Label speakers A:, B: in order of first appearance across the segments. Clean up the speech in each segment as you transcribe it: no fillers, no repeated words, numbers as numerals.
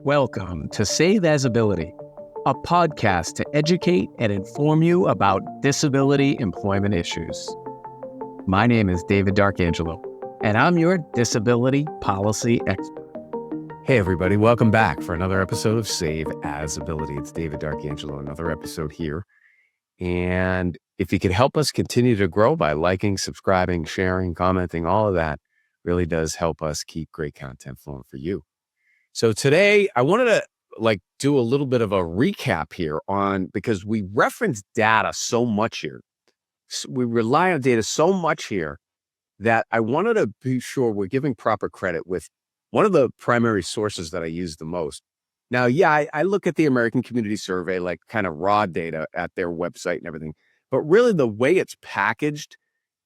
A: Welcome to Save As Ability, a podcast to educate and inform you about disability employment issues. My name is David D'Arcangelo, and I'm your disability policy expert.
B: Hey everybody, welcome back for another episode of Save As Ability. It's David D'Arcangelo, another episode here. And if you could help us continue to grow by liking, subscribing, sharing, commenting, all of that really does help us keep great content flowing for you. So today I wanted to do a little bit of a recap here because we reference data so much here. We rely on data so much here that I wanted to be sure we're giving proper credit with one of the primary sources that I use the most. Now, I look at the American Community Survey, like kind of raw data at their website and everything, but really the way it's packaged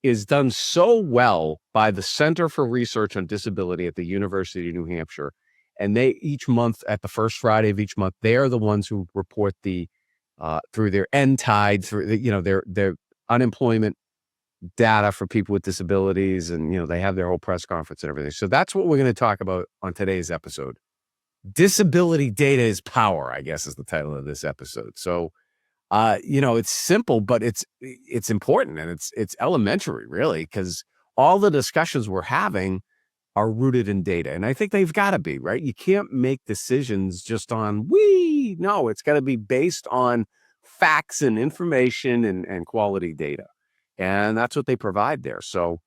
B: is done so well by the Center for Research on Disability at the University of New Hampshire. And they each month, at the first Friday of each month, they are the ones who report the through their NTIDE, through their unemployment data for people with disabilities, and they have their whole press conference and everything. So that's what we're going to talk about on today's episode. Disability data is power, I guess, is the title of this episode. So it's simple, but it's important, and it's elementary, really, because all the discussions we're having are rooted in data. And I think they've got to be, right? You can't make decisions just on no, it's got to be based on facts and information and quality data. And that's what they provide there. So,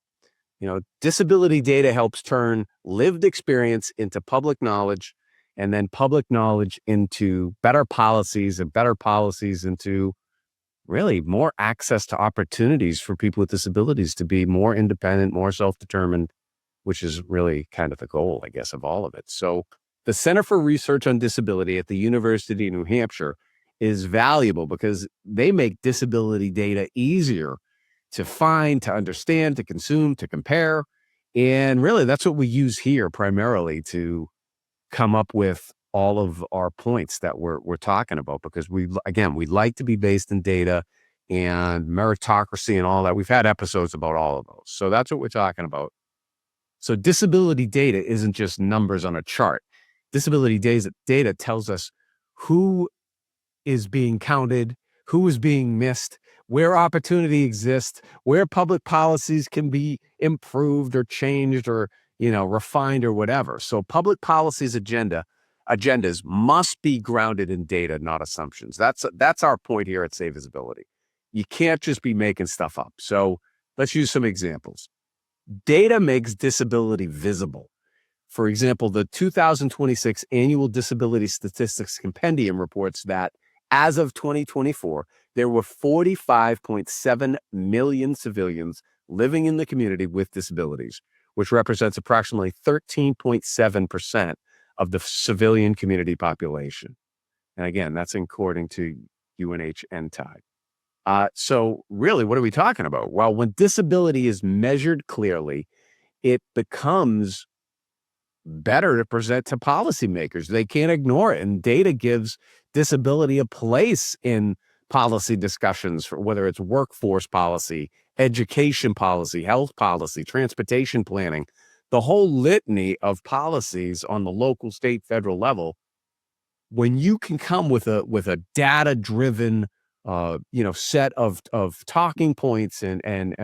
B: disability data helps turn lived experience into public knowledge, and then public knowledge into better policies, and better policies into really more access to opportunities for people with disabilities to be more independent, more self-determined, which is really kind of the goal, I guess, of all of it. So the Center for Research on Disability at the University of New Hampshire is valuable because they make disability data easier to find, to understand, to consume, to compare. And really, that's what we use here primarily to come up with all of our points that we're talking about, because we like to be based in data and meritocracy and all that. We've had episodes about all of those. So that's what we're talking about. So disability data isn't just numbers on a chart. Disability data tells us who is being counted, who is being missed, where opportunity exists, where public policies can be improved or changed or, refined or whatever. So public policies agendas must be grounded in data, not assumptions. That's our point here at Save Visibility. You can't just be making stuff up. So let's use some examples. Data makes disability visible. For example, the 2026 Annual Disability Statistics Compendium reports that as of 2024, there were 45.7 million civilians living in the community with disabilities, which represents approximately 13.7% of the civilian community population. And again, that's according to UNH NTIDE. So really, what are we talking about? Well, when disability is measured clearly, it becomes better to present to policymakers. They can't ignore it. And data gives disability a place in policy discussions, for whether it's workforce policy, education policy, health policy, transportation planning, the whole litany of policies on the local, state, federal level. When you can come with a data-driven set of talking points and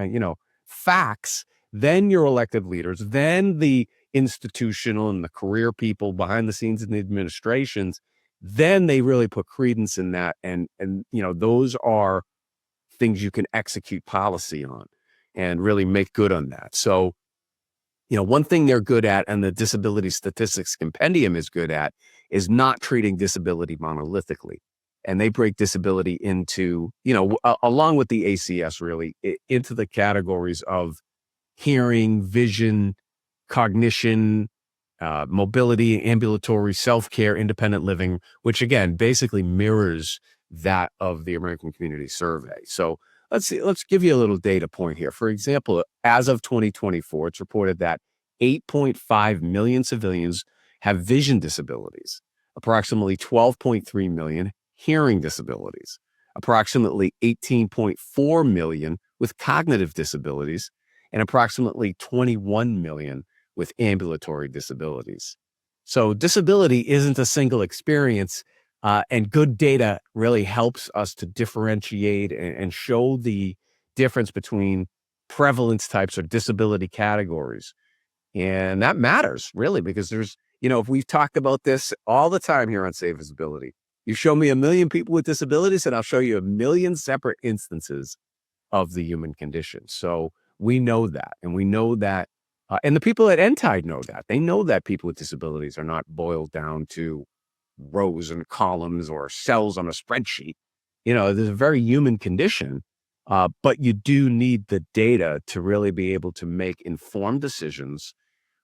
B: facts, then your elected leaders, then the institutional and the career people behind the scenes in the administrations, then they really put credence in that. And those are things you can execute policy on and really make good on that. So, one thing they're good at, and the Disability Statistics Compendium is good at, is not treating disability monolithically. And they break disability into, along with the ACS, really, into the categories of hearing, vision, cognition, mobility, ambulatory, self-care, independent living, which again, basically mirrors that of the American Community Survey. So let's give you a little data point here. For example, as of 2024, it's reported that 8.5 million civilians have vision disabilities, approximately 12.3 million hearing disabilities, approximately 18.4 million with cognitive disabilities, and approximately 21 million with ambulatory disabilities. So disability isn't a single experience, and good data really helps us to differentiate and show the difference between prevalence types or disability categories. And that matters really because if we've talked about this all the time here on Save Visibility, you show me 1 million people with disabilities and I'll show you 1 million separate instances of the human condition. So we know that, and we know that, and the people at NTIDE know that. They know that people with disabilities are not boiled down to rows and columns or cells on a spreadsheet. There's a very human condition, but you do need the data to really be able to make informed decisions,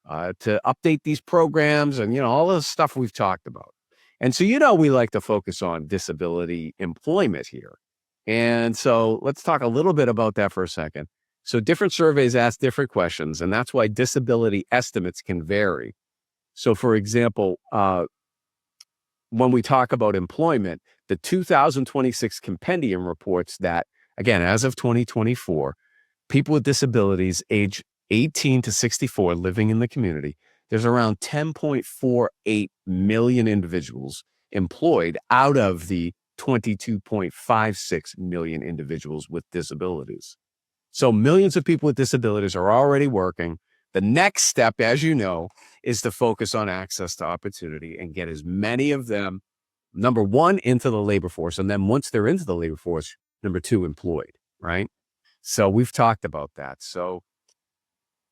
B: to update these programs and, all the stuff we've talked about. And so, we like to focus on disability employment here. And so let's talk a little bit about that for a second. So different surveys ask different questions, and that's why disability estimates can vary. So for example, when we talk about employment, the 2026 compendium reports that, again, as of 2024, people with disabilities age 18 to 64 living in the community, there's around 10.48 million individuals employed out of the 22.56 million individuals with disabilities. So millions of people with disabilities are already working. The next step, as you know, is to focus on access to opportunity and get as many of them, number one, into the labor force. And then once they're into the labor force, number two, employed, right? So we've talked about that. So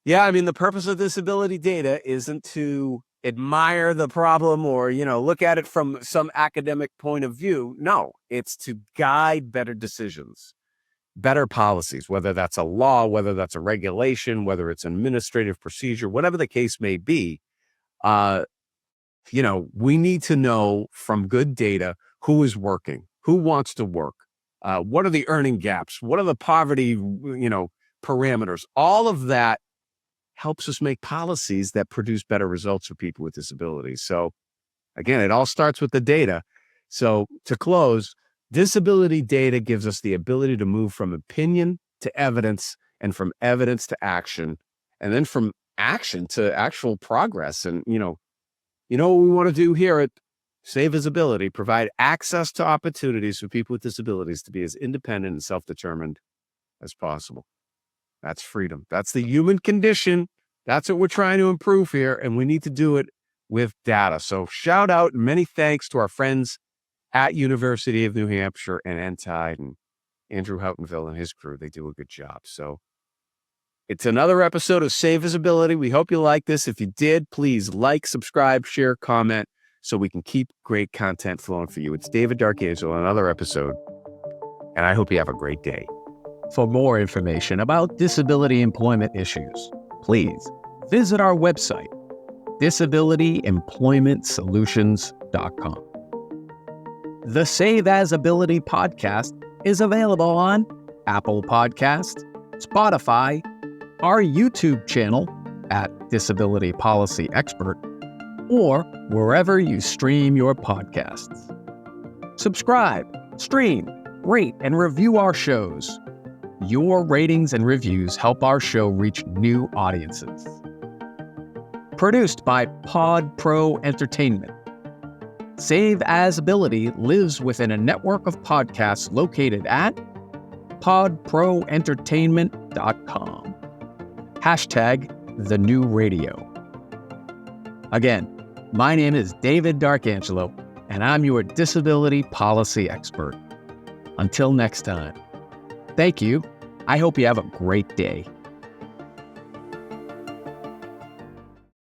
B: yeah, the purpose of disability data isn't to admire the problem or, look at it from some academic point of view. No, it's to guide better decisions, better policies, whether that's a law, whether that's a regulation, whether it's an administrative procedure, whatever the case may be. We need to know from good data who is working, who wants to work, what are the earning gaps, what are the poverty, parameters. All of that helps us make policies that produce better results for people with disabilities. So again, it all starts with the data. So to close, disability data gives us the ability to move from opinion to evidence and from evidence to action, and then from action to actual progress. And, what we want to do here at Save Visibility, provide access to opportunities for people with disabilities to be as independent and self-determined as possible. That's freedom. That's the human condition. That's what we're trying to improve here, and we need to do it with data. So shout out and many thanks to our friends at University of New Hampshire and NTIDE and Andrew Houghtonville and his crew. They do a good job. So it's another episode of Save Visibility. We hope you like this. If you did, please like, subscribe, share, comment, so we can keep great content flowing for you. It's David Darkangelo, another episode, and I hope you have a great day.
A: For more information about disability employment issues, please visit our website, disabilityemploymentsolutions.com. The Save As Ability podcast is available on Apple Podcasts, Spotify, our YouTube channel at Disability Policy Expert, or wherever you stream your podcasts. Subscribe, stream, rate, and review our shows. Your ratings and reviews help our show reach new audiences. Produced by Pod Pro Entertainment. Save As Ability lives within a network of podcasts located at podproentertainment.com. #TheNewRadio. Again, my name is David Darkangelo, and I'm your disability policy expert. Until next time. Thank you. I hope you have a great day.